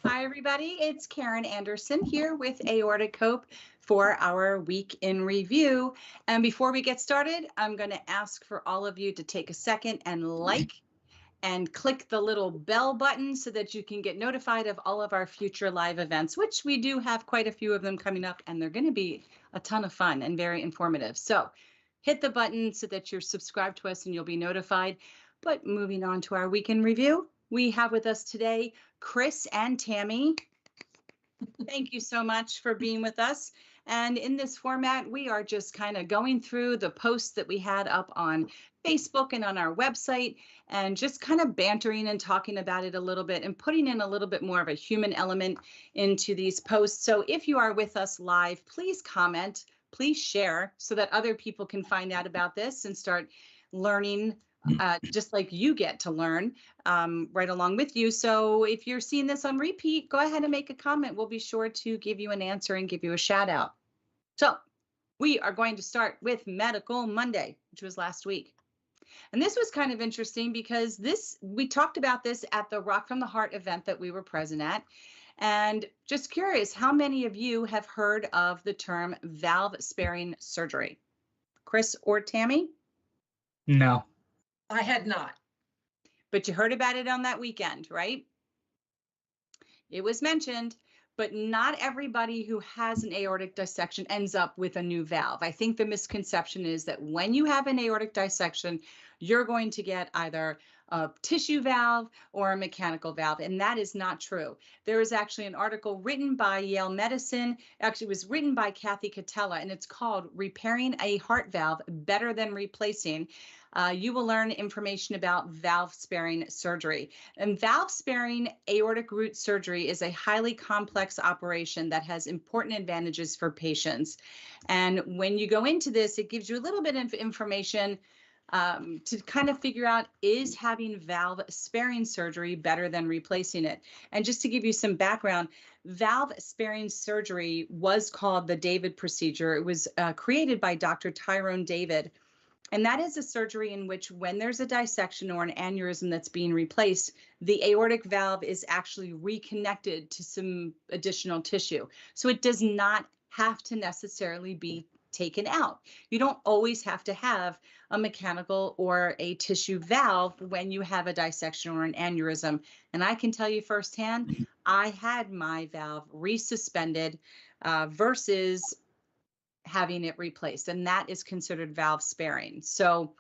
Hi, everybody. It's Karen Anderson here with Aortic Quiz for our week in review. And before we get started, I'm going to ask for all of you to take a second and like and click the little bell button so that you can get notified of all of our future live events, which we do have quite a few of them coming up, and they're going to be a ton of fun and very informative. So hit the button so that you're subscribed to us and you'll be notified. But moving on to our week in review, we have with us today Chris and Tammy. Thank you so much for being with us. And in this format, we are just kind of going through the posts that we had up on Facebook and on our website and just kind of bantering and talking about it a little bit and putting in a little bit more of a human element into these posts. So if you are with us live, please comment, please share so that other people can find out about this and start learning just like you get to learn right along with you. So if you're seeing this on repeat, go ahead and make a comment. We'll be sure to give you an answer and give you a shout out. So we are going to start with Medical Monday, which was last week. And this was kind of interesting because we talked about this at the Rock from the Heart event that we were present at. And just curious, how many of you have heard of the term valve sparing surgery? Chris or Tammy? No. I had not. But you heard about it on that weekend, right? It was mentioned, but not everybody who has an aortic dissection ends up with a new valve. I think the misconception is that when you have an aortic dissection, you're going to get either a tissue valve or a mechanical valve, and that is not true. There is actually an article written by Yale Medicine, actually it was written by Kathy Catella, and it's called Repairing a Heart Valve Better Than Replacing. You will learn information about valve sparing surgery. And valve sparing aortic root surgery is a highly complex operation that has important advantages for patients. And when you go into this, it gives you a little bit of information to kind of figure out, is having valve sparing surgery better than replacing it? And just to give you some background, valve sparing surgery was called the David procedure. It was created by Dr. Tyrone David. And that is a surgery in which when there's a dissection or an aneurysm that's being replaced, the aortic valve is actually reconnected to some additional tissue. So it does not have to necessarily be taken out. You don't always have to have a mechanical or a tissue valve when you have a dissection or an aneurysm. And I can tell you firsthand, I had my valve resuspended versus having it replaced, and that is considered valve sparing. So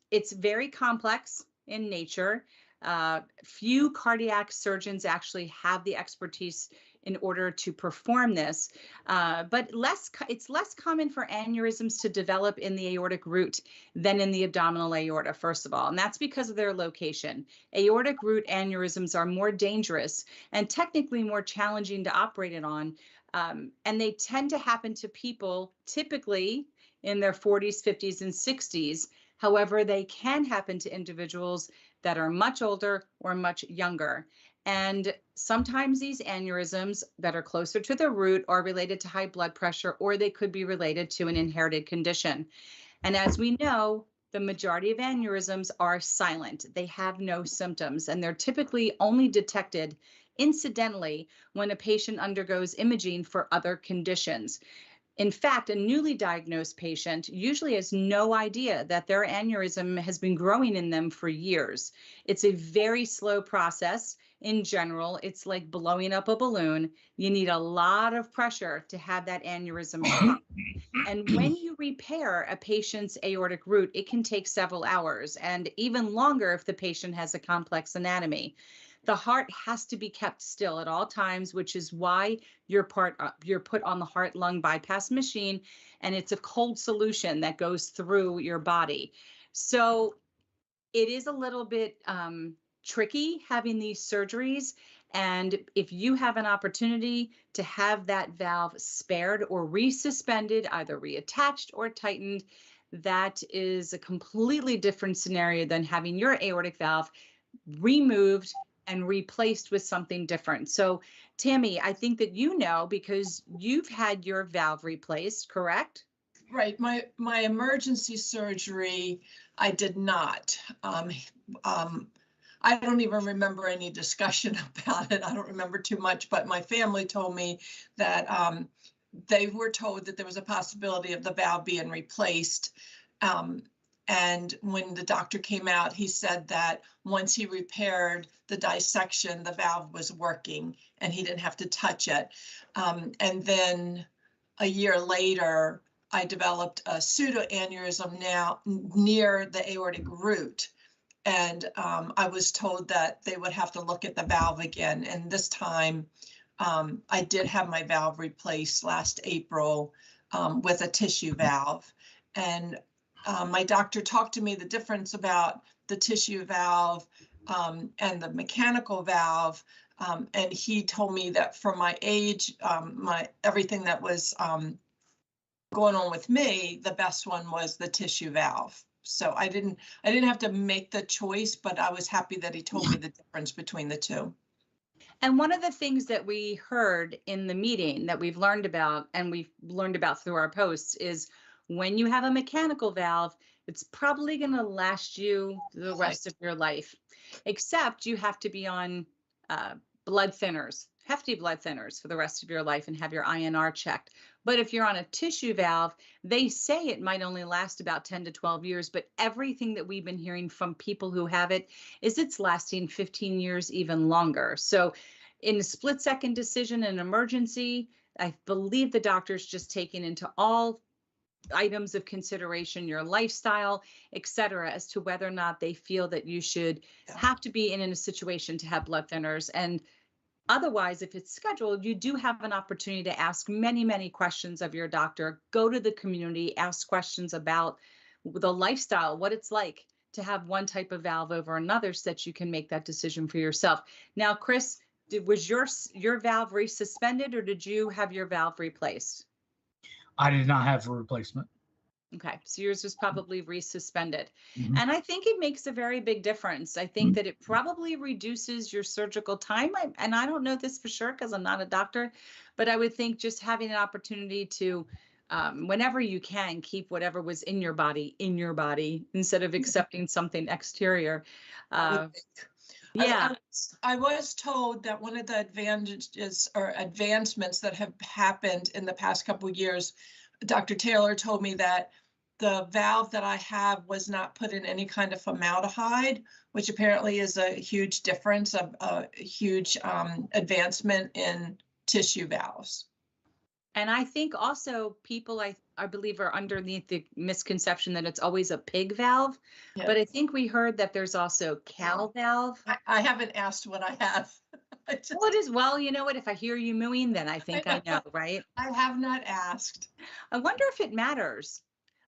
it's very complex in nature. Few cardiac surgeons actually have the expertise in order to perform this, but it's less common for aneurysms to develop in the aortic root than in the abdominal aorta, first of all, and that's because of their location. Aortic root aneurysms are more dangerous and technically more challenging to operate it on, and they tend to happen to people typically in their 40s, 50s, and 60s. However, they can happen to individuals that are much older or much younger. And sometimes these aneurysms that are closer to the root are related to high blood pressure, or they could be related to an inherited condition. And as we know, the majority of aneurysms are silent. They have no symptoms, and they're typically only detected incidentally when a patient undergoes imaging for other conditions. In fact, a newly diagnosed patient usually has no idea that their aneurysm has been growing in them for years. It's a very slow process. In general, it's like blowing up a balloon. You need a lot of pressure to have that aneurysm pop. And when you repair a patient's aortic root, it can take several hours and even longer if the patient has a complex anatomy. The heart has to be kept still at all times, which is why you're put on the heart-lung bypass machine, and it's a cold solution that goes through your body. So it is a little bit tricky having these surgeries. And if you have an opportunity to have that valve spared or resuspended, either reattached or tightened, that is a completely different scenario than having your aortic valve removed and replaced with something different. So Tammy, I think that you know because you've had your valve replaced, correct? Right. My emergency surgery, I did not. I don't even remember any discussion about it. I don't remember too much, but my family told me that they were told that there was a possibility of the valve being replaced. And when the doctor came out, he said that once he repaired the dissection, the valve was working and he didn't have to touch it. And then a year later, I developed a pseudoaneurysm now near the aortic root. And I was told that they would have to look at the valve again. And this time, I did have my valve replaced last April with a tissue valve. And my doctor talked to me the difference about the tissue valve and the mechanical valve. And he told me that for my age, everything that was going on with me, the best one was the tissue valve. So I didn't have to make the choice, but I was happy that he told me the difference between the two. And one of the things that we heard in the meeting that we've learned about, and we've learned about through our posts, is when you have a mechanical valve, it's probably going to last you the rest of your life, except you have to be on blood thinners, hefty blood thinners for the rest of your life and have your INR checked. But if you're on a tissue valve, they say it might only last about 10 to 12 years, but everything that we've been hearing from people who have it is it's lasting 15 years, even longer. So in a split-second decision, an emergency, I believe the doctor's just taking into all items of consideration, your lifestyle, et cetera, as to whether or not they feel that you should have to be in a situation to have blood thinners. And otherwise, if it's scheduled, you do have an opportunity to ask many, many questions of your doctor. Go to the community, ask questions about the lifestyle, what it's like to have one type of valve over another so that you can make that decision for yourself. Now, Chris, was your valve resuspended or did you have your valve replaced? I did not have a replacement. Okay, so yours was probably resuspended. Mhm. And I think it makes a very big difference. I think that it probably reduces your surgical time. And I don't know this for sure because I'm not a doctor, but I would think just having an opportunity to, whenever you can, keep whatever was in your body instead of accepting something exterior. Yeah. I was told that one of the advantages or advancements that have happened in the past couple of years, Dr. Taylor told me that the valve that I have was not put in any kind of formaldehyde, which apparently is a huge difference, a huge advancement in tissue valves. And I think also people, I believe, are underneath the misconception that it's always a pig valve. Yeah. But I think we heard that there's also cow valve. I haven't asked what I have. Well, it is. Well, you know what? If I hear you mooing, then I think I know, right? I have not asked. I wonder if it matters.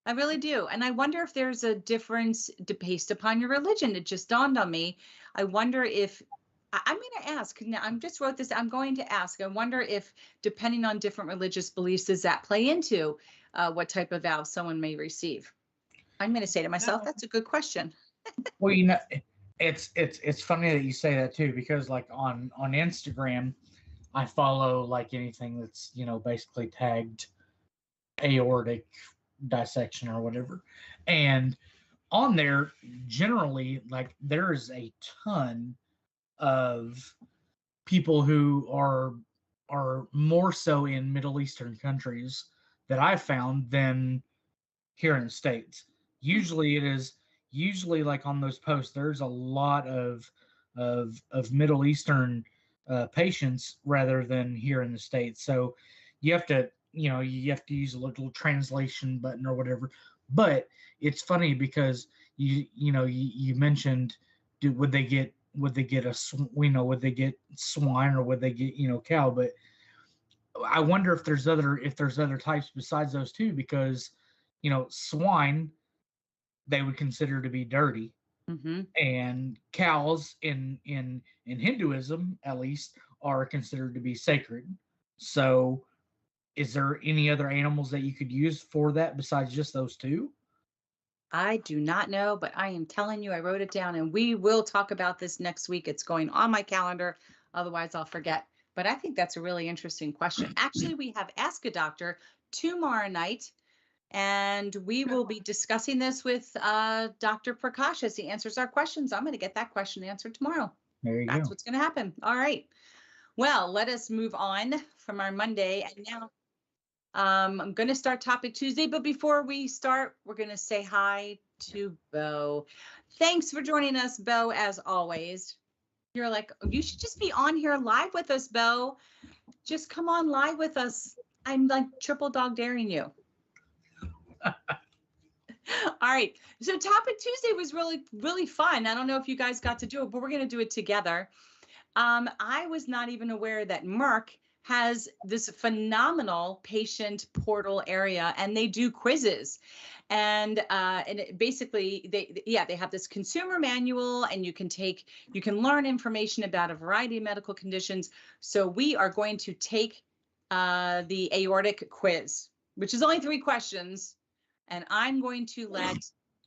I really do. And I wonder if there's a difference based upon your religion. It just dawned on me. I wonder if I'm going to ask. Now, I just wrote this. I'm going to ask. I wonder if, depending on different religious beliefs, does that play into what type of valve someone may receive? I'm going to say to myself, that's a good question. Well, you know, it's funny that you say that too, because like on Instagram, I follow like anything that's, you know, basically tagged aortic dissection or whatever, and on there generally like there's a ton of people who are more so in Middle Eastern countries that I've found than here in the States. Usually like on those posts, there's a lot of Middle Eastern patients rather than here in the States. So you have to use a little translation button or whatever. But it's funny because you mentioned, would they get swine or would they get cow? But I wonder if there's other types besides those two, because swine they would consider to be dirty, and cows in Hinduism at least are considered to be sacred. So is there any other animals that you could use for that besides just those two? I do not know, but I am telling you, I wrote it down and we will talk about this next week. It's going on my calendar. Otherwise, I'll forget. But I think that's a really interesting question. Actually, we have Ask a Doctor tomorrow night. And we will be discussing this with Dr. Prakash as he answers our questions. I'm going to get that question answered tomorrow. There you That's go. what's going to happen. All right. Well, let us move on from our Monday. And now I'm going to start Topic Tuesday. But before we start, we're going to say hi to Bo. Thanks for joining us, Bo, as always. You're like, you should just be on here live with us, Bo. Just come on live with us. I'm like triple dog daring you. All right. So Topic Tuesday was really, really fun. I don't know if you guys got to do it, but we're going to do it together. I was not even aware that Merck has this phenomenal patient portal area, and they do quizzes. And basically, they have this consumer manual, and you can learn information about a variety of medical conditions. So we are going to take the aortic quiz, which is only 3 questions. And I'm going to let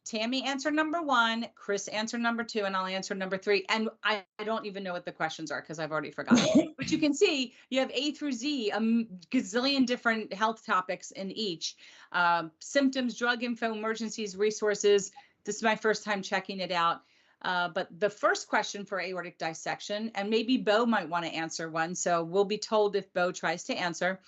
Tammy answer number 1, Chris answer number 2, and I'll answer number 3. And I don't even know what the questions are because I've already forgotten. But you can see you have A through Z, a gazillion different health topics in each. Symptoms, drug info, emergencies, resources. This is my first time checking it out. But the first question for aortic dissection, and maybe Bo might want to answer one, so we'll be told if Bo tries to answer.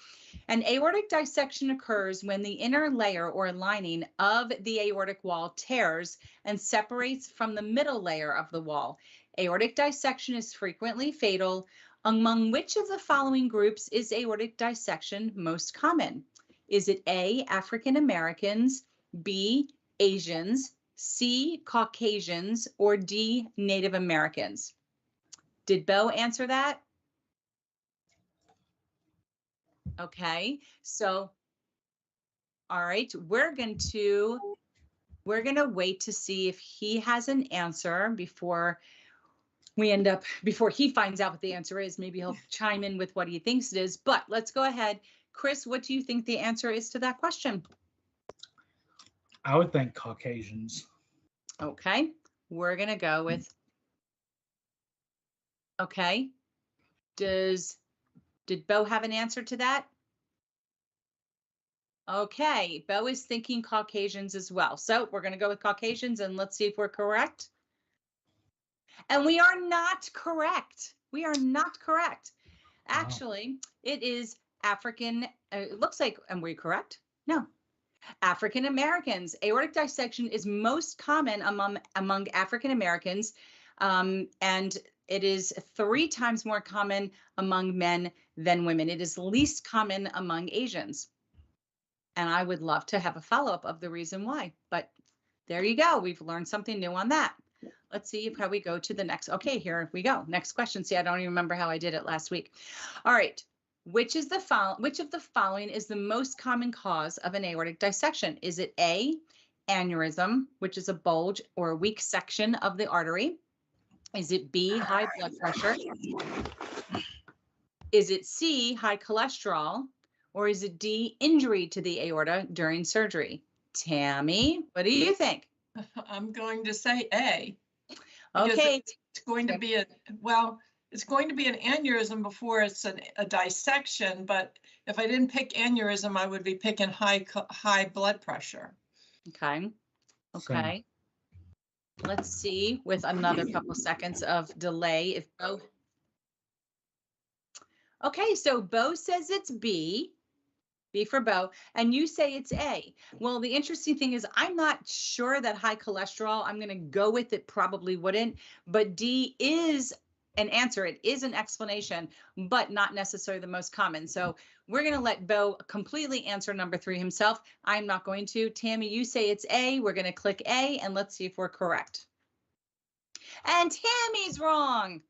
An aortic dissection occurs when the inner layer or lining of the aortic wall tears and separates from the middle layer of the wall. Aortic dissection is frequently fatal. Among which of the following groups is aortic dissection most common? Is it A, African Americans, B, Asians, C, Caucasians, or D, Native Americans? Did Bo answer that? Okay, so, all right, we're going to wait to see if he has an answer before he finds out what the answer is. Maybe he'll chime in with what he thinks it is, but let's go ahead. Chris, what do you think the answer is to that question? I would think Caucasians. Okay, we're going to go with, okay. Did Bo have an answer to that? Okay, Bo is thinking Caucasians as well. So we're going to go with Caucasians and let's see if we're correct. And we are not correct. We are not correct. Actually, it is African. It looks like, am we correct? No. African Americans. Aortic dissection is most common among African Americans, and it is 3 times more common among men than women. It is least common among Asians. And I would love to have a follow-up of the reason why, but there you go. We've learned something new on that. Let's see how we go to the next. Okay, here we go. Next question. See, I don't even remember how I did it last week. All right. Which of the following is the most common cause of an aortic dissection? Is it A, aneurysm, which is a bulge or a weak section of the artery? Is it B, high blood pressure? Is it C, high cholesterol? Or is it D, injury to the aorta during surgery? Tammy, what do you think? I'm going to say A. Okay. It's going to be it's going to be an aneurysm before it's a dissection, but if I didn't pick aneurysm, I would be picking high blood pressure. Okay. Okay. Let's see with another couple seconds of delay if Bo. Okay, so Bo says it's B. B for Bo, and you say it's A. Well, the interesting thing is I'm not sure that high cholesterol, I'm going to go with it, probably wouldn't, but D is an answer. It is an explanation, but not necessarily the most common. So we're going to let Bo completely answer number 3 himself. I'm not going to. Tammy, you say it's A. We're going to click A, and let's see if we're correct. And Tammy's wrong.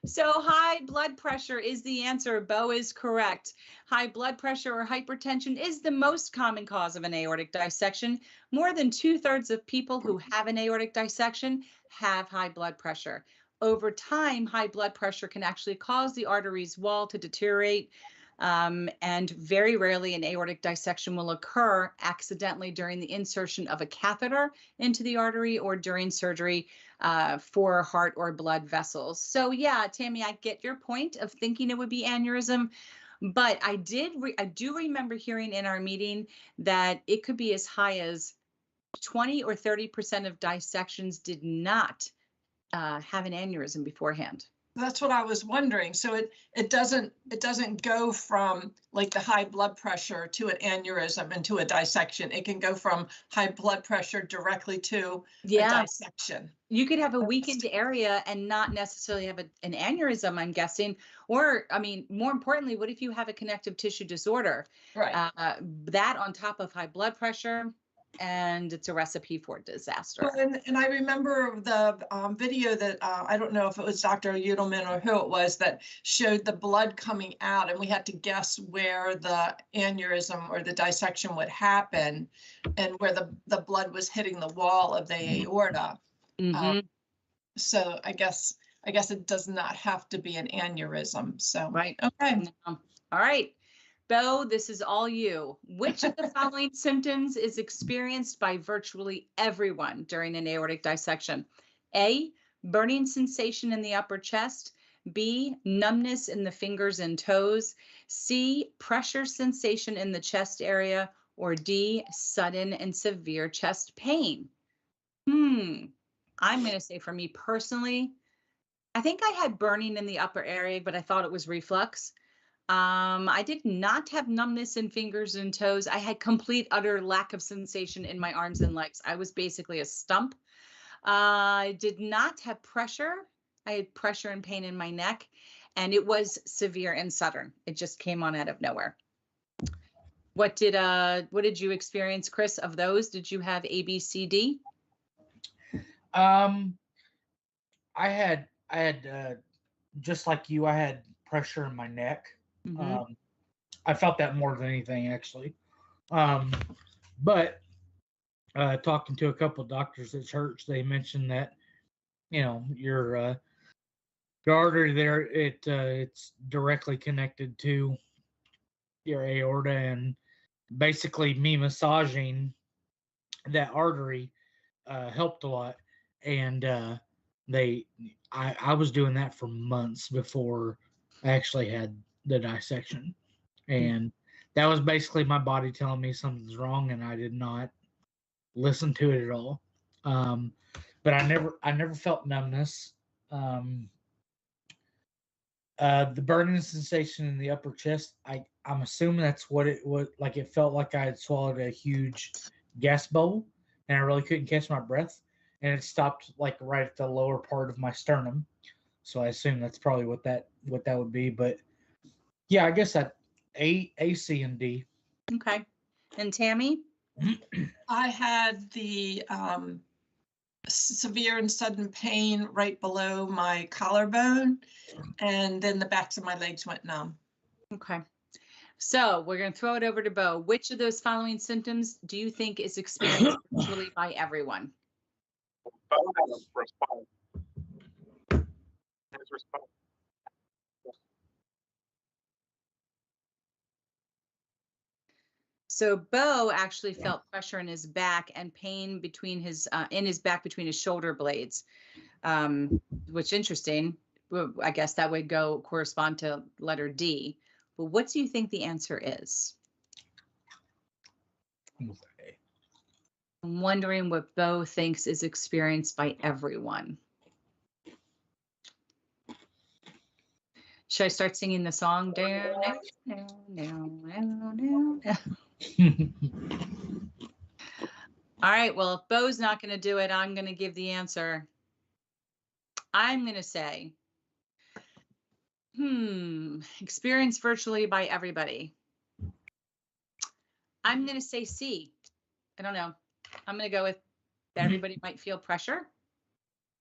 So high blood pressure is the answer. Bo is correct. High blood pressure or hypertension is the most common cause of an aortic dissection. More than 2/3 of people who have an aortic dissection have high blood pressure. Over time, high blood pressure can actually cause the artery's wall to deteriorate. And very rarely an aortic dissection will occur accidentally during the insertion of a catheter into the artery or during surgery for heart or blood vessels. So yeah, Tammy, I get your point of thinking it would be aneurysm, But I do remember hearing in our meeting that it could be as high as 20 or 30% of dissections did not have an aneurysm beforehand. That's what I was wondering. So it doesn't go from like the high blood pressure to an aneurysm and to a dissection. It can go from high blood pressure directly to a dissection. You could have a weakened area and not necessarily have an aneurysm, I'm guessing. Or, I mean, more importantly, what if you have a connective tissue disorder? Right. That on top of high blood pressure, and it's a recipe for disaster. Well, and I remember the video that I don't know if it was Dr. Udelman or who it was that showed the blood coming out, and we had to guess where the aneurysm or the dissection would happen, and where the blood was hitting the wall of the aorta. So I guess it does not have to be an aneurysm. So right. Okay. All right. Bo, this is all you. Which of the following symptoms is experienced by virtually everyone during an aortic dissection? A, burning sensation in the upper chest. B, numbness in the fingers and toes. C, pressure sensation in the chest area. Or D, sudden and severe chest pain. I'm going to say for me personally, I think I had burning in the upper area, but I thought it was reflux. I did not have numbness in fingers and toes. I had complete, utter lack of sensation in my arms and legs. I was basically a stump. I did not have pressure. I had pressure and pain in my neck, and it was severe and sudden. It just came on out of nowhere. What did you experience, Chris, of those? Did you have A, B, C, D? I had just like you, I had pressure in my neck. I felt that more than anything, actually. But talking to a couple of doctors at church, they mentioned that, your artery there, it's directly connected to your aorta, and basically me massaging that artery helped a lot. And I was doing that for months before I actually had the dissection, and that was basically my body telling me something's wrong, and I did not listen to it at all. But I never felt numbness. The burning sensation in the upper chest, I'm assuming that's what it was like. It felt like I had swallowed a huge gas bowl, and I really couldn't catch my breath, and it stopped like right at the lower part of my sternum. So I assume that's probably what that would be. But yeah, I guess that A, C, and D. Okay. And Tammy? I had the severe and sudden pain right below my collarbone, and then the backs of my legs went numb. Okay. So we're going to throw it over to Bo. Which of those following symptoms do you think is experienced virtually by everyone? Bo has a response. His response. So Bo actually felt pressure in his back and pain between his in his back between his shoulder blades, which interesting. I guess that would correspond to letter D. But what do you think the answer is? I'm wondering what Bo thinks is experienced by everyone. Should I start singing the song? All right, well, if Bo's not going to do it, I'm going to give the answer. I'm going to say, experienced virtually by everybody. I'm going to say C. I don't know. I'm going to go with everybody might feel pressure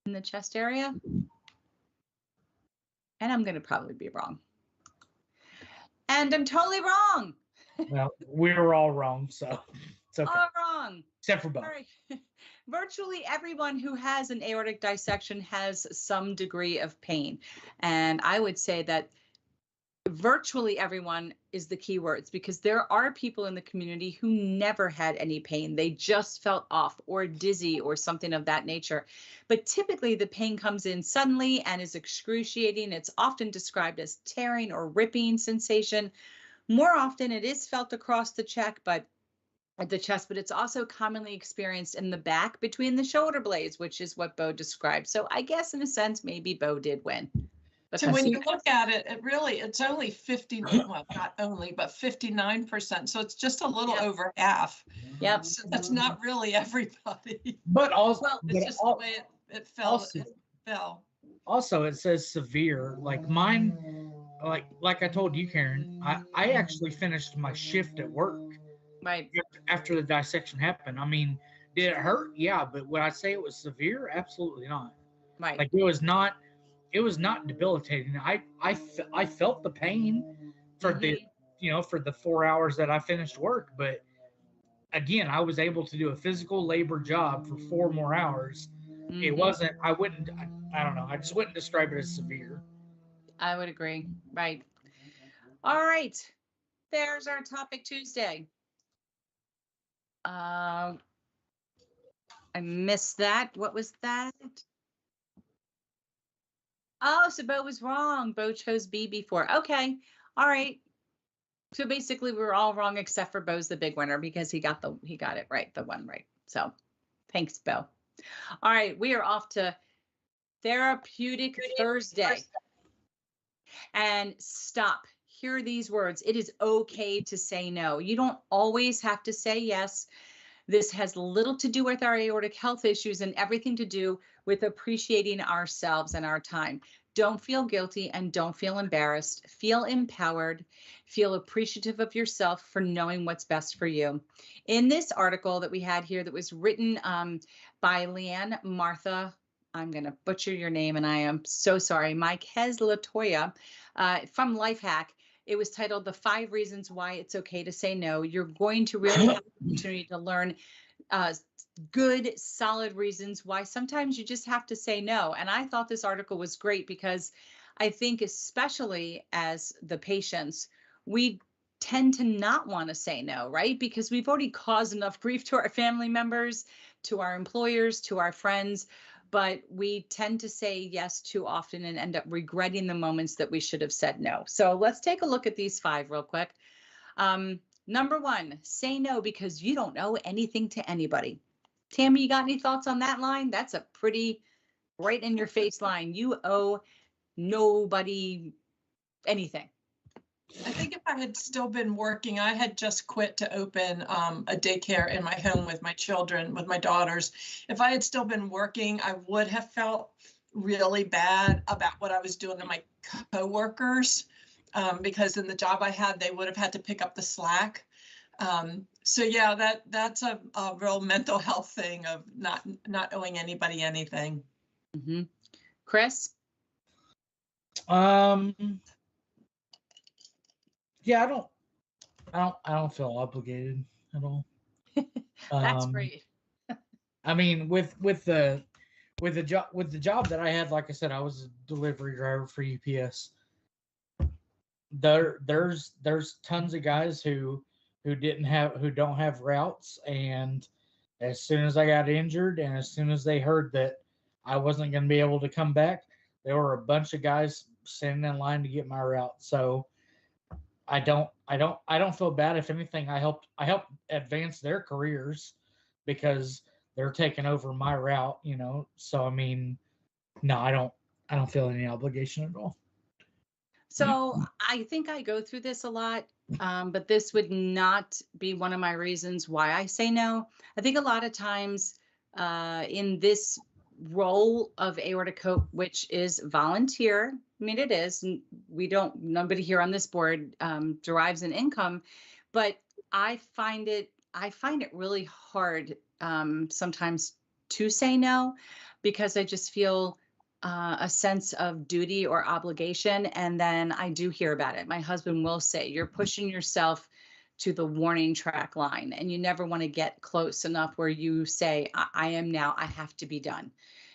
in the chest area. And I'm going to probably be wrong. And I'm totally wrong. Well, we were all wrong, so it's okay. All wrong. Except for Bo. Right. Virtually everyone who has an aortic dissection has some degree of pain. And I would say that virtually everyone is the key words, because there are people in the community who never had any pain. They just felt off or dizzy or something of that nature. But typically the pain comes in suddenly and is excruciating. It's often described as tearing or ripping sensation, More often it is felt across the chest, but it's also commonly experienced in the back between the shoulder blades, which is what Bo described. So I guess in a sense, maybe Bo did win. So when you look at it, it's only 50, well, not only, but 59%. So it's just a little over half. Yep. So that's not really everybody. But also, It's just the way it fell. Also, it fell. Also, it says severe. Like mine, like I told you, Karen, I actually finished my shift at work Right. after the dissection happened. I mean, did it hurt? Yeah, but would I say it was severe? Absolutely not. Right. Like it was not debilitating. I felt the pain for the for the 4 hours that I finished work, but again, I was able to do a physical labor job for 4 more hours. It wasn't. I don't know. I just wouldn't describe it as severe. I would agree. Right. All right. There's our topic Tuesday. I missed that. What was that? Oh, so Bo was wrong. Bo chose B before. Okay. All right. So basically we're all wrong except for Bo's the big winner because he got it right, the one right. So thanks, Bo. All right, we are off to Therapeutic Thursday. And stop. Hear these words. It is okay to say no. You don't always have to say yes. This has little to do with our aortic health issues and everything to do with appreciating ourselves and our time. Don't feel guilty and don't feel embarrassed. Feel empowered. Feel appreciative of yourself for knowing what's best for you. In this article that we had here that was written by Leanne Martha, I'm going to butcher your name and I am so sorry, Marquez Latoya from Lifehack. It was titled The 5 Reasons Why It's Okay to Say No. You're going to really have the opportunity to learn good, solid reasons why sometimes you just have to say no. And I thought this article was great because I think especially as the patients, we tend to not want to say no, right? Because we've already caused enough grief to our family members, to our employers, to our friends. But we tend to say yes too often and end up regretting the moments that we should have said no. So let's take a look at these 5 real quick. Number 1, say no because you don't owe anything to anybody. Tammy, you got any thoughts on that line? That's a pretty right in your face line. You owe nobody anything. I think if I had still been working, I had just quit to open a daycare in my home with my children, with my daughters. If I had still been working, I would have felt really bad about what I was doing to my coworkers because in the job I had, they would have had to pick up the slack. So yeah, that's a real mental health thing of not owing anybody anything. Mm-hmm. Chris? Yeah, I don't feel obligated at all. That's great. I mean, with the job that I had, like I said, I was a delivery driver for UPS. There's tons of guys who don't have routes, and as soon as I got injured and as soon as they heard that I wasn't going to be able to come back, there were a bunch of guys standing in line to get my route. So I don't feel bad. If anything, I help advance their careers because they're taking over my route, So I mean, no, I don't feel any obligation at all. So I think I go through this a lot, but this would not be one of my reasons why I say no. I think a lot of times in this role of aortichope, which is volunteer, I mean, it is, nobody here on this board derives an income, but I find it really hard sometimes to say no because I just feel a sense of duty or obligation. And then I do hear about it. My husband will say, you're pushing yourself to the warning track line and you never want to get close enough where you say, I have to be done.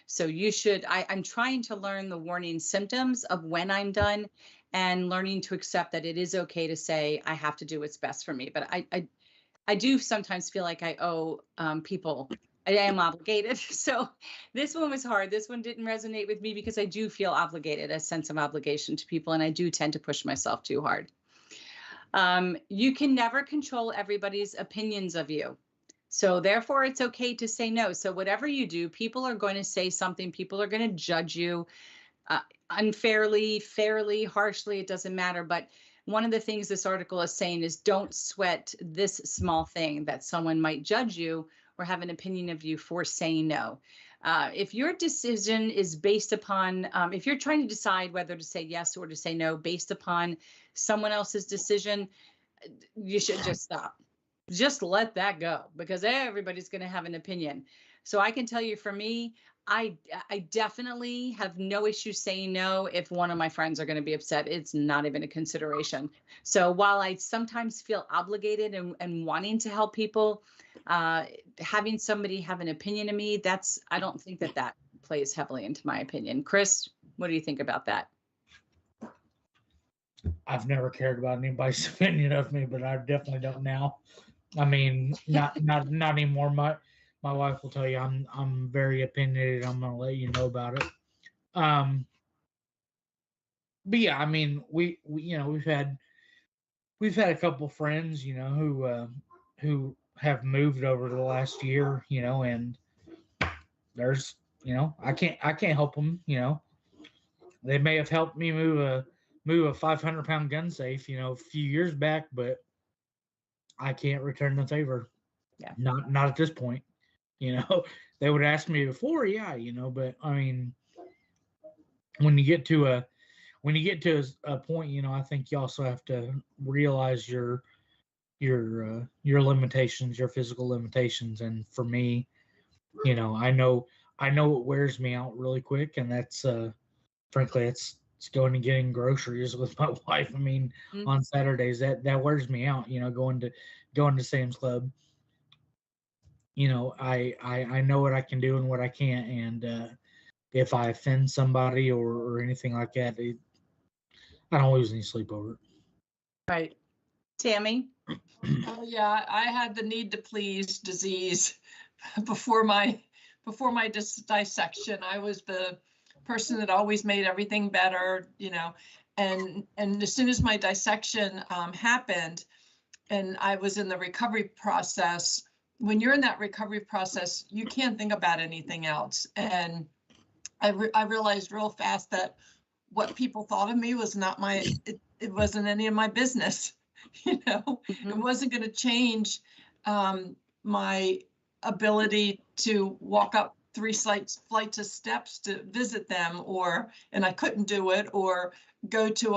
So you should, I'm trying to learn the warning symptoms of when I'm done and learning to accept that it is okay to say, I have to do what's best for me. But I do sometimes feel like I owe people, I am obligated. So this one was hard. This one didn't resonate with me because I do feel obligated, a sense of obligation to people. And I do tend to push myself too hard. You can never control everybody's opinions of you. So therefore, it's okay to say no. So whatever you do, people are going to say something. People are going to judge you unfairly, fairly, harshly. It doesn't matter. But one of the things this article is saying is don't sweat this small thing that someone might judge you or have an opinion of you for saying no. If your decision is based upon, if you're trying to decide whether to say yes or to say no based upon someone else's decision, you should just stop. Just let that go, because everybody's going to have an opinion. So I can tell you, for me, I definitely have no issue saying no if one of my friends are going to be upset. It's not even a consideration. So while I sometimes feel obligated and wanting to help people, having somebody have an opinion of me, I don't think that plays heavily into my opinion. Chris, what do you think about that? I've never cared about anybody's opinion of me, but I definitely don't now. I mean, not anymore. My wife will tell you I'm very opinionated. I'm gonna let you know about it. But yeah, I mean, we we've had a couple friends, who have moved over the last year, and there's, I can't help them. They may have helped me move a 500-pound gun safe, a few years back, but I can't return the favor. Yeah. Not at this point. They would ask me before, yeah, but I mean, when you get to a point, I think you also have to realize your limitations, your physical limitations. And for me, I know it wears me out really quick, and that's frankly, it's going and getting groceries with my wife. I mean, on Saturdays, that wears me out. Going to Sam's Club. I know what I can do and what I can't, and if I offend somebody or anything like that, I don't lose any sleep over it. Right, Tammy. Oh yeah, I had the need to please disease before my dissection. I was the person that always made everything better, and as soon as my dissection happened, and I was in the recovery process. When you're in that recovery process, you can't think about anything else. And I realized real fast that what people thought of me was not it wasn't any of my business. It wasn't going to change my ability to walk up 3 flights of steps to visit them, and I couldn't do it, or go to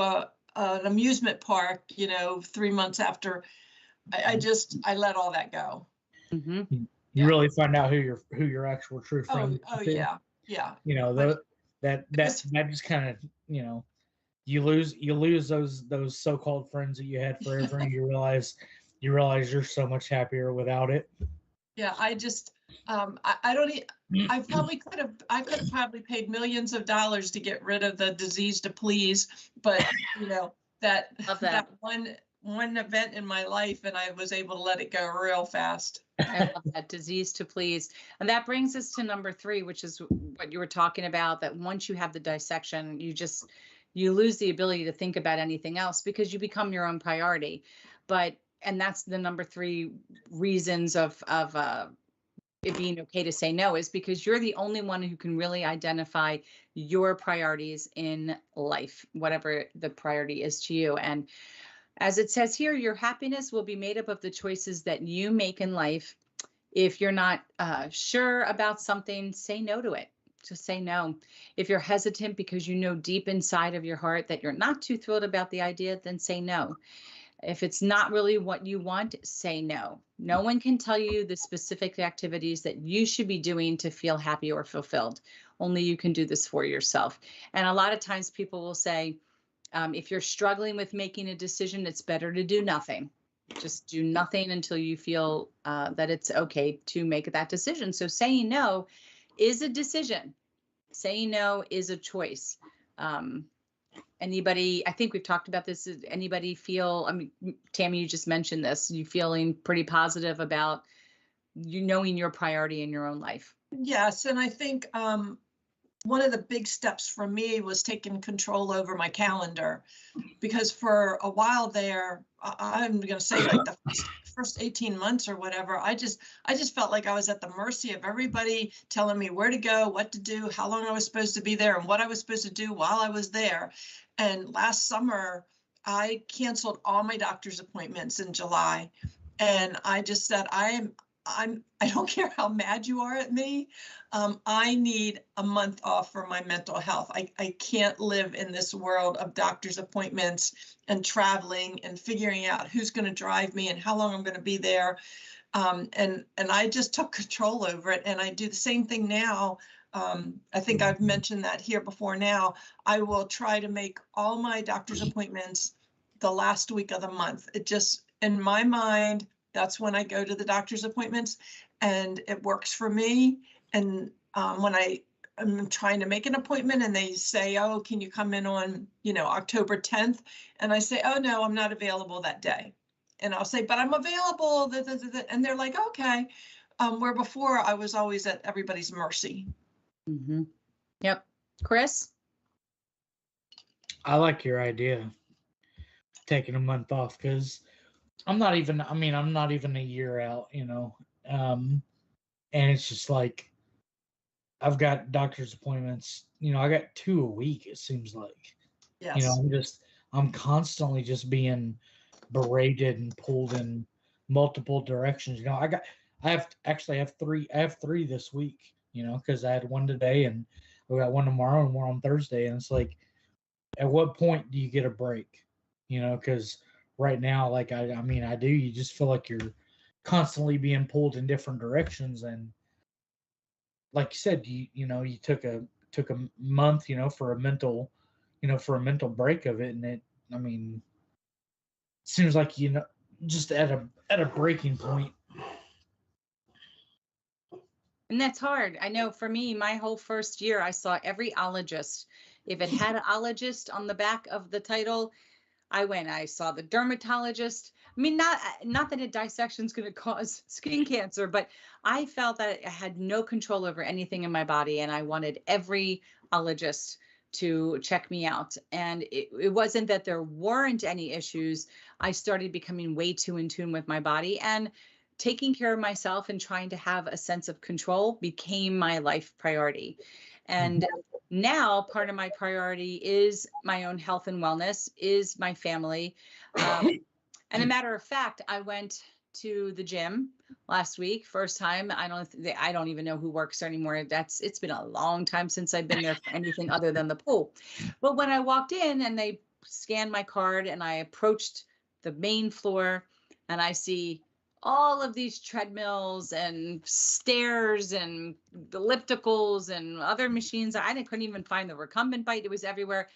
an amusement park, 3 months after. I let all that go. Mm-hmm. You really find out who your actual true friend. Oh yeah. That just kind of, you lose those so-called friends that you had forever, and you realize you're so much happier without it. Yeah, I just I could have probably paid millions of dollars to get rid of the disease to please, but that one event in my life, and I was able to let it go real fast. I love that, disease to please. And that brings us to number 3, which is what you were talking about, that once you have the dissection, you lose the ability to think about anything else because you become your own priority. And that's the number 3 reasons of it being okay to say no, is because you're the only one who can really identify your priorities in life, whatever the priority is to you. And as it says here, your happiness will be made up of the choices that you make in life. If you're not sure about something, say no to it. Just say no. If you're hesitant because you know deep inside of your heart that you're not too thrilled about the idea, then say no. If it's not really what you want, say no. No one can tell you the specific activities that you should be doing to feel happy or fulfilled. Only you can do this for yourself. And a lot of times people will say, if you're struggling with making a decision, it's better to do nothing. Just do nothing until you feel that it's okay to make that decision. So saying no is a decision. Saying no is a choice. Anybody, I think we've talked about this. Anybody feel, Tammy, you just mentioned this, you feeling pretty positive about you knowing your priority in your own life? Yes. And I think one of the big steps for me was taking control over my calendar, because for a while there, I'm going to say like the first 18 months or whatever, I just felt like I was at the mercy of everybody telling me where to go, what to do, how long I was supposed to be there, and what I was supposed to do while I was there. And last summer, I canceled all my doctor's appointments in July. And I just said, I don't care how mad you are at me. I need a month off for my mental health. I can't live in this world of doctor's appointments and traveling and figuring out who's going to drive me and how long I'm going to be there. And I just took control over it. And I do the same thing now. I think I've mentioned that here before now. I will try to make all my doctor's appointments the last week of the month. It just, in my mind, that's when I go to the doctor's appointments, and it works for me. And when I'm trying to make an appointment and they say, oh, can you come in on, October 10th? And I say, oh, no, I'm not available that day. And I'll say, but I'm available. And they're like, okay. Where before I was always at everybody's mercy. Mm-hmm. Yep. Chris? I like your idea, taking a month off, because I'm not even a year out, and it's just like, I've got doctor's appointments, I got 2 a week, it seems like. Yes. I'm constantly just being berated and pulled in multiple directions. I have three this week, because I had one today and we got one tomorrow and one on Thursday. And it's like, at what point do you get a break? Because right now, like, I do, you just feel like you're constantly being pulled in different directions. And like you said, you took a month, for a mental break of it. And it seems like, just at a breaking point. And that's hard. I know for me, my whole first year, I saw every ologist. If it had an ologist on the back of the title, I saw the dermatologist. Not that a dissection is going to cause skin cancer, but I felt that I had no control over anything in my body. And I wanted every ologist to check me out. And it wasn't that there weren't any issues. I started becoming way too in tune with my body, and taking care of myself and trying to have a sense of control became my life priority. And now part of my priority is my own health and wellness, is my family. And a matter of fact, I went to the gym last week, first time. I don't even know who works there anymore. It's been a long time since I've been there for anything other than the pool. But when I walked in and they scanned my card and I approached the main floor, and I see all of these treadmills and stairs and ellipticals and other machines. I couldn't even find the recumbent bike. It was everywhere.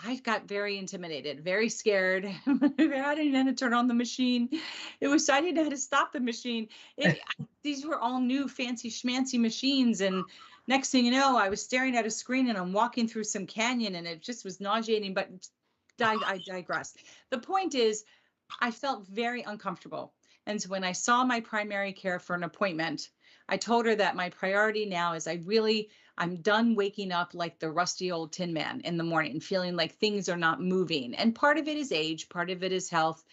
I got very intimidated, very scared. I didn't know how to turn on the machine. I didn't know how to stop the machine. These were all new fancy schmancy machines. And next thing you know, I was staring at a screen and I'm walking through some canyon, and it just was nauseating, but I digress. The point is, I felt very uncomfortable. And so when I saw my primary care for an appointment, I told her that my priority now is I'm done waking up like the rusty old tin man in the morning, feeling like things are not moving. And part of it is age, part of it is health.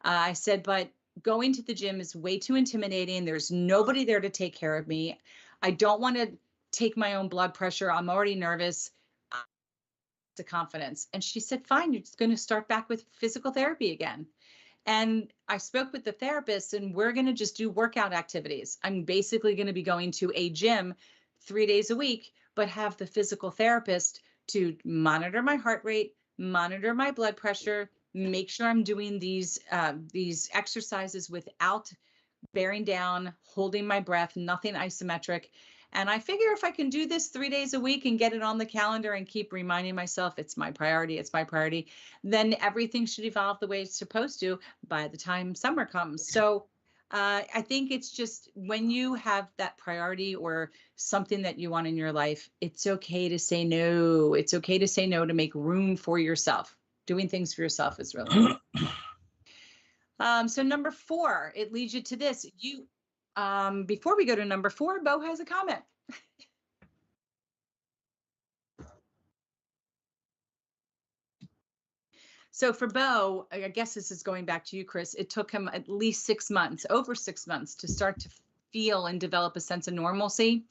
I said, but going to the gym is way too intimidating. There's nobody there to take care of me. I don't want to take my own blood pressure. I'm already nervous. The confidence. And she said, fine, you're just going to start back with physical therapy again. And I spoke with the therapist, and we're going to just do workout activities. I'm basically going to be going to a gym 3 days a week, but have the physical therapist to monitor my heart rate, monitor my blood pressure, make sure I'm doing these exercises without bearing down, holding my breath, nothing isometric. And I figure if I can do this 3 days a week and get it on the calendar and keep reminding myself it's my priority, then everything should evolve the way it's supposed to by the time summer comes. So I think it's just when you have that priority or something that you want in your life, it's okay to say no. It's okay to say no to make room for yourself. Doing things for yourself is really important. So number 4, it leads you to this. Before we go to number 4, Bo has a comment. So for Bo, I guess this is going back to you, Chris, it took him at least 6 months, over 6 months, to start to feel and develop a sense of normalcy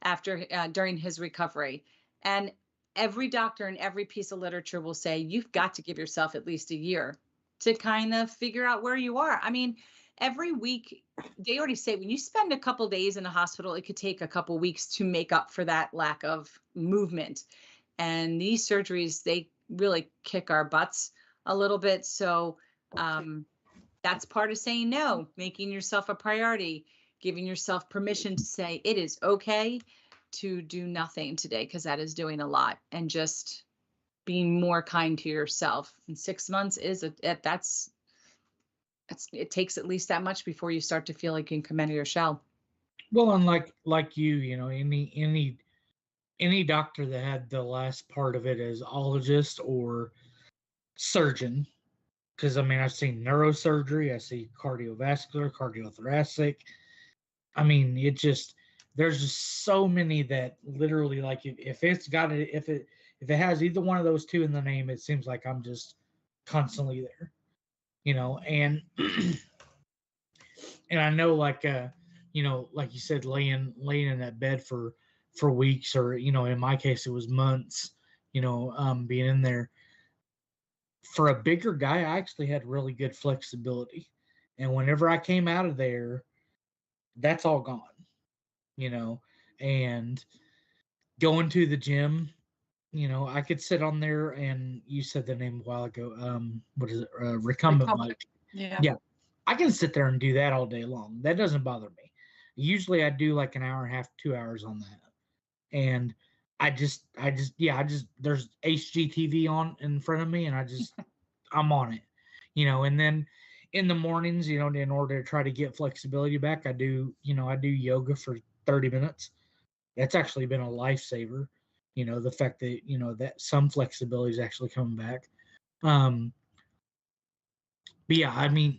after during his recovery. And every doctor and every piece of literature will say you've got to give yourself at least a year to kind of figure out where you are. I mean, every week, they already say when you spend a couple days in the hospital, it could take a couple weeks to make up for that lack of movement. And these surgeries, they really kick our butts a little bit. So that's part of saying no, making yourself a priority, giving yourself permission to say it is okay to do nothing today, because that is doing a lot, and just being more kind to yourself. And 6 months is it takes at least that much before you start to feel like you can come out of your shell. Well, and like you know, any doctor that had the last part of it as ologist or surgeon, because I mean, I've seen neurosurgery, I see cardiovascular, cardiothoracic. I mean, there's just so many that literally, like, if it has either one of those two in the name, it seems like I'm just constantly there, you know. And and I know, like, you know, like you said, laying in that bed for weeks, or, you know, in my case it was months, you know, being in there. For a bigger guy, I actually had really good flexibility, and whenever I came out of there, that's all gone, you know. And going to the gym, you know, I could sit on there, and you said the name a while ago, what is it, recumbent bike. Yeah, I can sit there and do that all day long. That doesn't bother me. Usually I do like an hour and a half, 2 hours on that. And there's HGTV on in front of me, and I'm on it, you know. And then in the mornings, you know, in order to try to get flexibility back, I do yoga for 30 minutes. That's actually been a lifesaver, you know, the fact that, you know, that some flexibility is actually coming back. But yeah, I mean,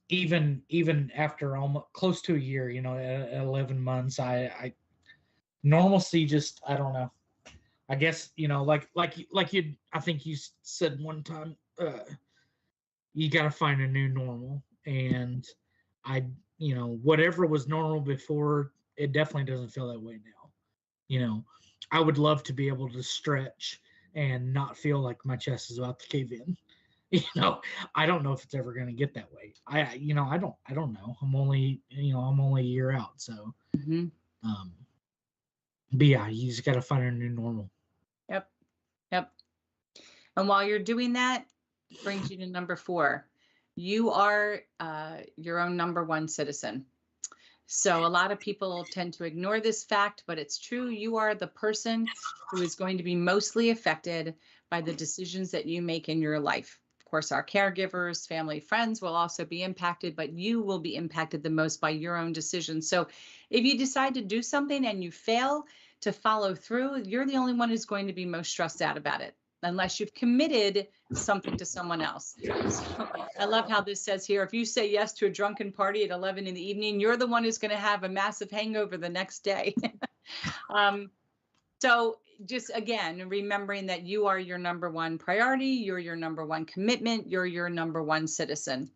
even after almost close to a year, you know, at 11 months, I normalcy, just, I don't know. I guess, you know, like you, I think you said one time, you got to find a new normal. And you know, whatever was normal before, it definitely doesn't feel that way now. You know, I would love to be able to stretch and not feel like my chest is about to cave in. You know, I don't know if it's ever going to get that way. I don't know. I'm only a year out. So, but yeah, you just got to find a new normal. Yep. And while you're doing that, it brings you to number 4. You are your own number 1 citizen. So a lot of people tend to ignore this fact, but it's true. You are the person who is going to be mostly affected by the decisions that you make in your life. Of course, our caregivers, family, friends will also be impacted, but you will be impacted the most by your own decisions. So if you decide to do something and you fail to follow through, you're the only one who's going to be most stressed out about it, unless you've committed something to someone else. So I love how this says here, if you say yes to a drunken party at 11 in the evening, you're the one who's going to have a massive hangover the next day. So just, again, remembering that you are your number 1 priority, you're your number 1 commitment, you're your number 1 citizen.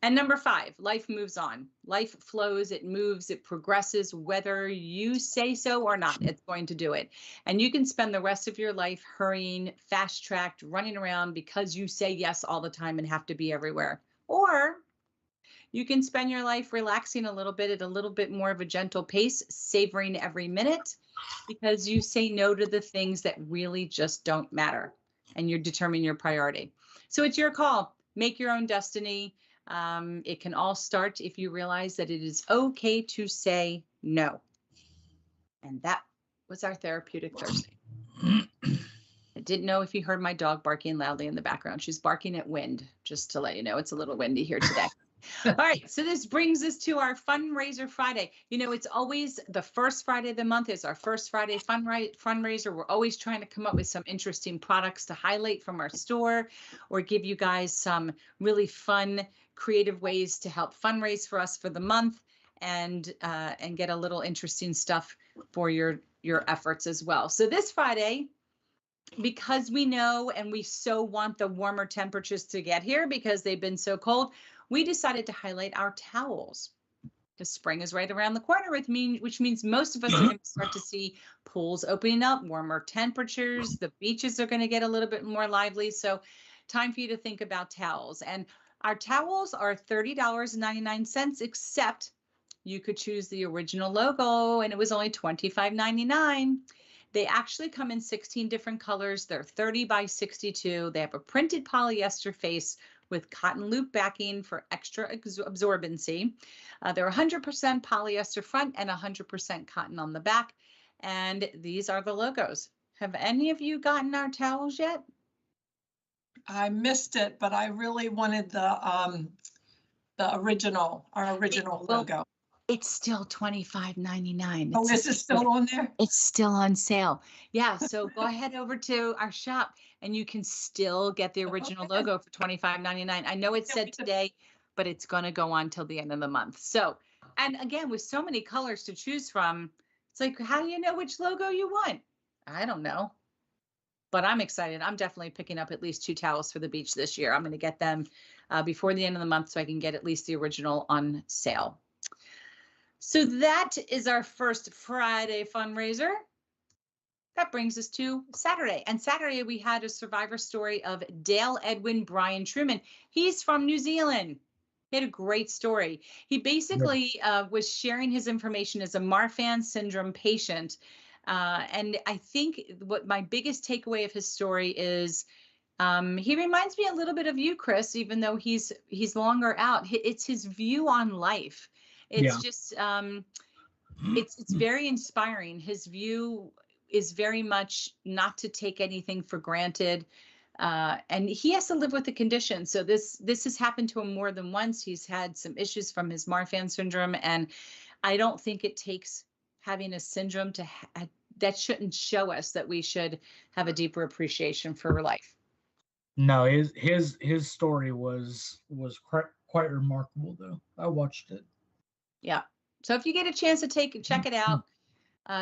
And number 5, life moves on. Life flows, it moves, it progresses, whether you say so or not, it's going to do it. And you can spend the rest of your life hurrying, fast-tracked, running around because you say yes all the time and have to be everywhere. Or you can spend your life relaxing a little bit at a little bit more of a gentle pace, savoring every minute, because you say no to the things that really just don't matter, and you're determining your priority. So it's your call. Make your own destiny. It can all start if you realize that it is okay to say no. And that was our Therapeutic Thursday. I didn't know if you heard my dog barking loudly in the background. She's barking at wind, just to let you know. It's a little windy here today. All right, so this brings us to our Fundraiser Friday. You know, it's always the first Friday of the month is our first Friday fundraiser. We're always trying to come up with some interesting products to highlight from our store, or give you guys some really fun, creative ways to help fundraise for us for the month, and get a little interesting stuff for your efforts as well. So this Friday, because we know and we so want the warmer temperatures to get here because they've been so cold, we decided to highlight our towels. Because spring is right around the corner, which means most of us are going to start to see pools opening up, warmer temperatures. The beaches are going to get a little bit more lively. So time for you to think about towels. And our towels are $30.99, except you could choose the original logo, and it was only $25.99. They actually come in 16 different colors. They're 30 by 62. They have a printed polyester face with cotton loop backing for extra absorbency. They're 100% polyester front and 100% cotton on the back. And these are the logos. Have any of you gotten our towels yet? I missed it, but I really wanted our original logo. It's still $25.99. Oh, is it still on there? It's still on sale. Yeah, so go ahead over to our shop and you can still get the original logo for $25.99. I know it said today, but it's going to go on till the end of the month. So, and again, with so many colors to choose from, it's like, how do you know which logo you want? I don't know, but I'm excited. I'm definitely picking up at least 2 towels for the beach this year. I'm going to get them before the end of the month so I can get at least the original on sale. So that is our first Friday fundraiser. That brings us to Saturday. And Saturday, we had a survivor story of Dale Edwin Brian Truman. He's from New Zealand. He had a great story. He basically was sharing his information as a Marfan syndrome patient. And I think what my biggest takeaway of his story is he reminds me a little bit of you, Chris, even though he's longer out. It's his view on life. It's just, it's very inspiring. His view is very much not to take anything for granted. And he has to live with the condition. So this has happened to him more than once. He's had some issues from his Marfan syndrome. And I don't think it takes having a syndrome to, that shouldn't show us that we should have a deeper appreciation for life. No, his story was quite remarkable though. I watched it. Yeah. So if you get a chance to check it out,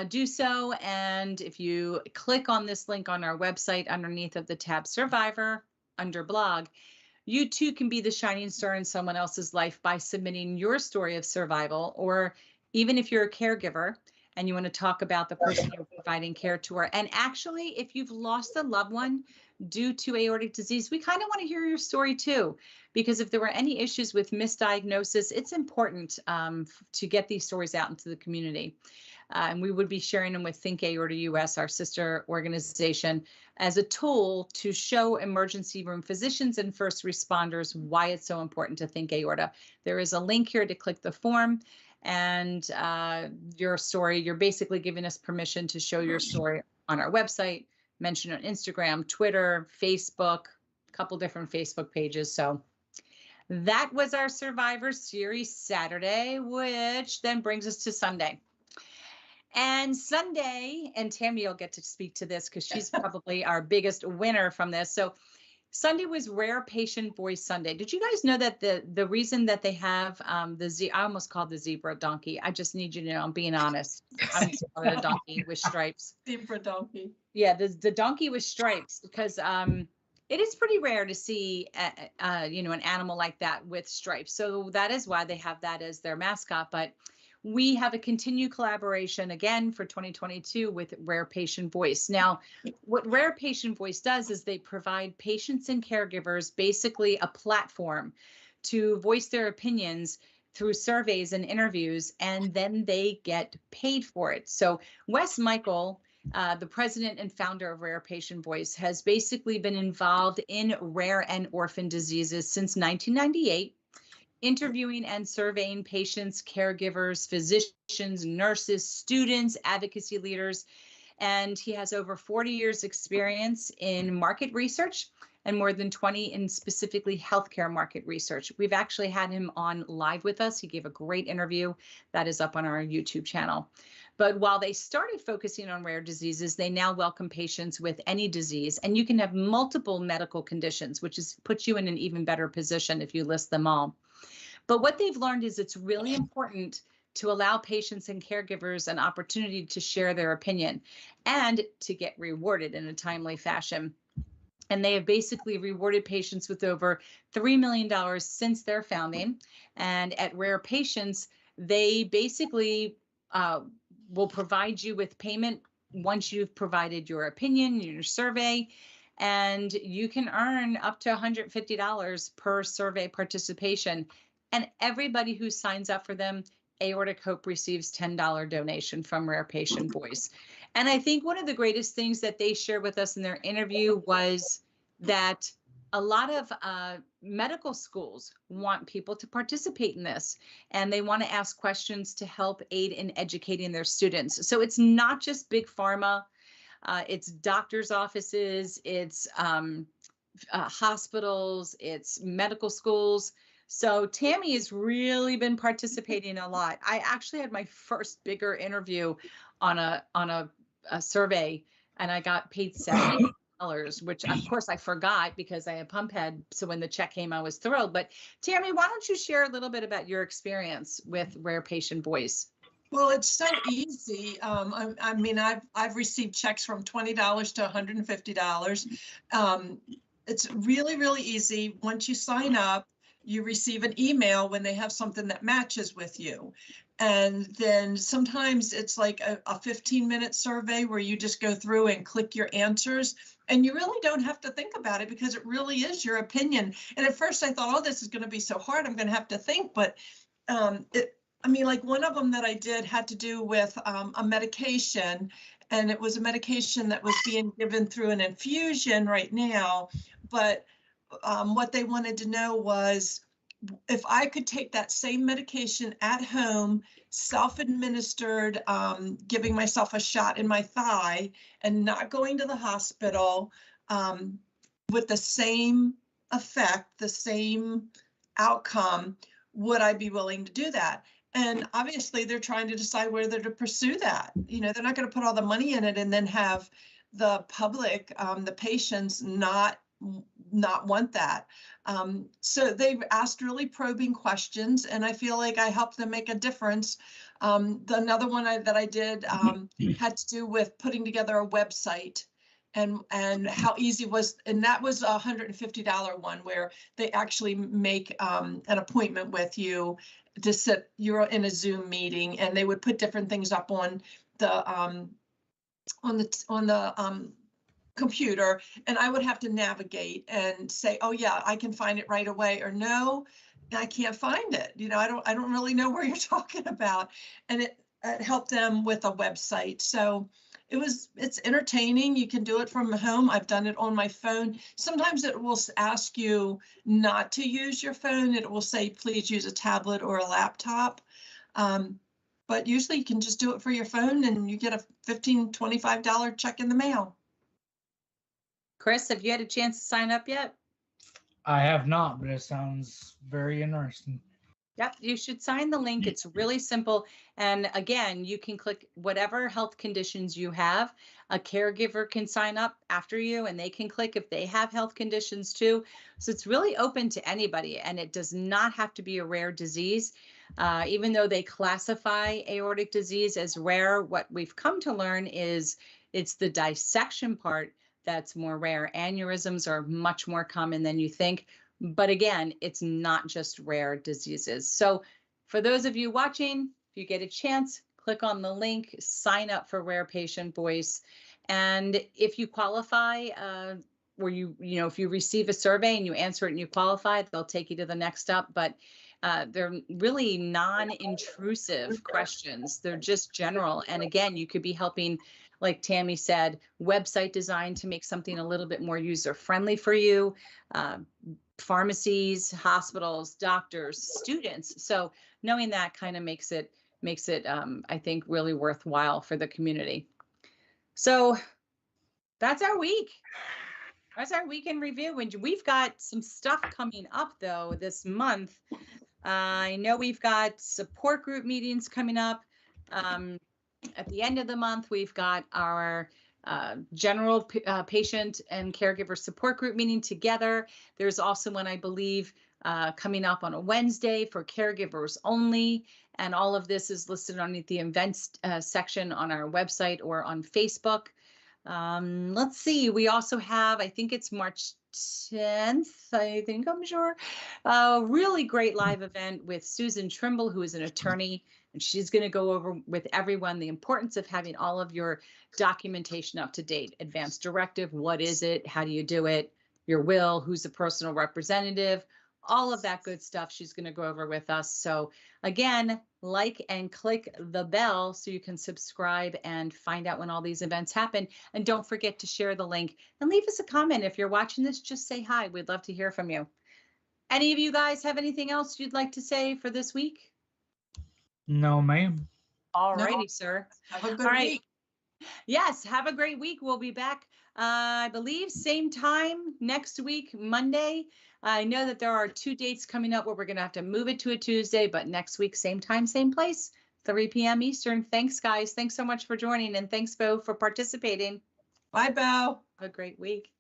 do so. And if you click on this link on our website underneath of the tab Survivor under blog, you too can be the shining star in someone else's life by submitting your story of survival, or even if you're a caregiver and you want to talk about the person you're providing care to. And actually, if you've lost a loved one due to aortic disease, we kind of want to hear your story too, because if there were any issues with misdiagnosis, it's important to get these stories out into the community. And we would be sharing them with Think Aorta US, our sister organization, as a tool to show emergency room physicians and first responders why it's so important to think aorta. There is a link here to click the form, and your story, you're basically giving us permission to show your story on our website, mention on Instagram, Twitter, Facebook, a couple different Facebook pages. So that was our Survivor Series Saturday, which then brings us to Sunday. And Sunday, and Tammy will get to speak to this because she's probably our biggest winner from this. So Sunday was Rare Patient Voice Sunday. Did you guys know that the reason that they have I almost called the zebra donkey. I just need you to know, I'm being honest. I'm calling it a donkey with stripes. Zebra donkey. Yeah, the donkey with stripes, because it is pretty rare to see an animal like that with stripes. So that is why they have that as their mascot. But we have a continued collaboration again for 2022 with Rare Patient Voice. Now, what Rare Patient Voice does is they provide patients and caregivers basically a platform to voice their opinions through surveys and interviews, and then they get paid for it. So Wes Michael, the president and founder of Rare Patient Voice, has basically been involved in rare and orphan diseases since 1998. Interviewing and surveying patients, caregivers, physicians, nurses, students, advocacy leaders, and he has over 40 years experience in market research and more than 20 in specifically healthcare market research. We've actually had him on live with us. He gave a great interview that is up on our YouTube channel. But while they started focusing on rare diseases, they now welcome patients with any disease, and you can have multiple medical conditions, which puts you in an even better position if you list them all. But what they've learned is it's really important to allow patients and caregivers an opportunity to share their opinion and to get rewarded in a timely fashion. And they have basically rewarded patients with over $3 million since their founding. And at Rare Patients, they basically will provide you with payment once you've provided your opinion, your survey, and you can earn up to $150 per survey participation. And everybody who signs up for them, Aortic Hope receives $10 donation from Rare Patient Voice. And I think one of the greatest things that they shared with us in their interview was that a lot of medical schools want people to participate in this, and they want to ask questions to help aid in educating their students. So it's not just big pharma, it's doctors' offices, it's hospitals, it's medical schools. So Tammy has really been participating a lot. I actually had my first bigger interview on a survey, and I got paid $70, which of course I forgot because I had pump head. So when the check came, I was thrilled. But Tammy, why don't you share a little bit about your experience with Rare Patient Voice? Well, it's so easy. I mean, I've received checks from $20 to $150. It's really, really easy. Once you sign up, you receive an email when they have something that matches with you. And then sometimes it's like a 15-minute survey where you just go through and click your answers. And you really don't have to think about it because it really is your opinion. And at first I thought, oh, this is going to be so hard, I'm going to have to think. But I mean, like one of them that I did had to do with a medication, and it was a medication that was being given through an infusion right now. But what they wanted to know was if I could take that same medication at home, self-administered, giving myself a shot in my thigh and not going to the hospital, with the same effect, the same outcome, would I be willing to do that? And obviously they're trying to decide whether to pursue that. You know, they're not going to put all the money in it and then have the public, the patients not want that. So they've asked really probing questions, and I feel like I helped them make a difference. Another one that I did had to do with putting together a website and how easy it was. And that was a $150 one where they actually make an appointment with you to sit, you're in a Zoom meeting, and they would put different things up on the computer, and I would have to navigate and say, oh yeah, I can find it right away, or no, I can't find it. You know, I don't really know where you're talking about. And it helped them with a website. So it's entertaining. You can do it from home. I've done it on my phone. Sometimes it will ask you not to use your phone. It will say, please use a tablet or a laptop. But usually you can just do it for your phone and you get a $15, $25 check in the mail. Chris, have you had a chance to sign up yet? I have not, but it sounds very interesting. Yep, you should sign the link. It's really simple. And again, you can click whatever health conditions you have. A caregiver can sign up after you, and they can click if they have health conditions too. So it's really open to anybody, and it does not have to be a rare disease. Even though they classify aortic disease as rare, what we've come to learn is it's the dissection part that's more rare. Aneurysms are much more common than you think. But again, it's not just rare diseases. So for those of you watching, if you get a chance, click on the link, sign up for Rare Patient Voice. And if you qualify, or if you receive a survey and you answer it and you qualify, they'll take you to the next step. But they're really non-intrusive questions. They're just general. And again, you could be helping, like Tammy said, website design to make something a little bit more user-friendly for you, pharmacies, hospitals, doctors, students. So knowing that kind of makes it, I think, really worthwhile for the community. So that's our week. That's our week in review. And we've got some stuff coming up, though, this month. I know we've got support group meetings coming up. At the end of the month, we've got our general patient and caregiver support group meeting together. There's also one, I believe, coming up on a Wednesday for caregivers only. And all of this is listed on the events section on our website or on Facebook. Let's see, we also have, I think it's March 10th, I'm sure, a really great live event with Susan Trimble, who is an attorney, and she's going to go over with everyone the importance of having all of your documentation up to date. Advance directive, what is it? How do you do it? Your will, who's the personal representative? All of that good stuff she's going to go over with us. So again, like and click the bell so you can subscribe and find out when all these events happen. And don't forget to share the link and leave us a comment. If you're watching this, just say hi. We'd love to hear from you. Any of you guys have anything else you'd like to say for this week? No, ma'am. All righty, sir. Have a good All right. week. Yes, have a great week. We'll be back, I believe, same time next week, Monday. I know that there are 2 dates coming up where we're going to have to move it to a Tuesday, but next week, same time, same place, 3 p.m. Eastern. Thanks, guys. Thanks so much for joining, and thanks, Bo, for participating. Bye, Bo. Have a great week.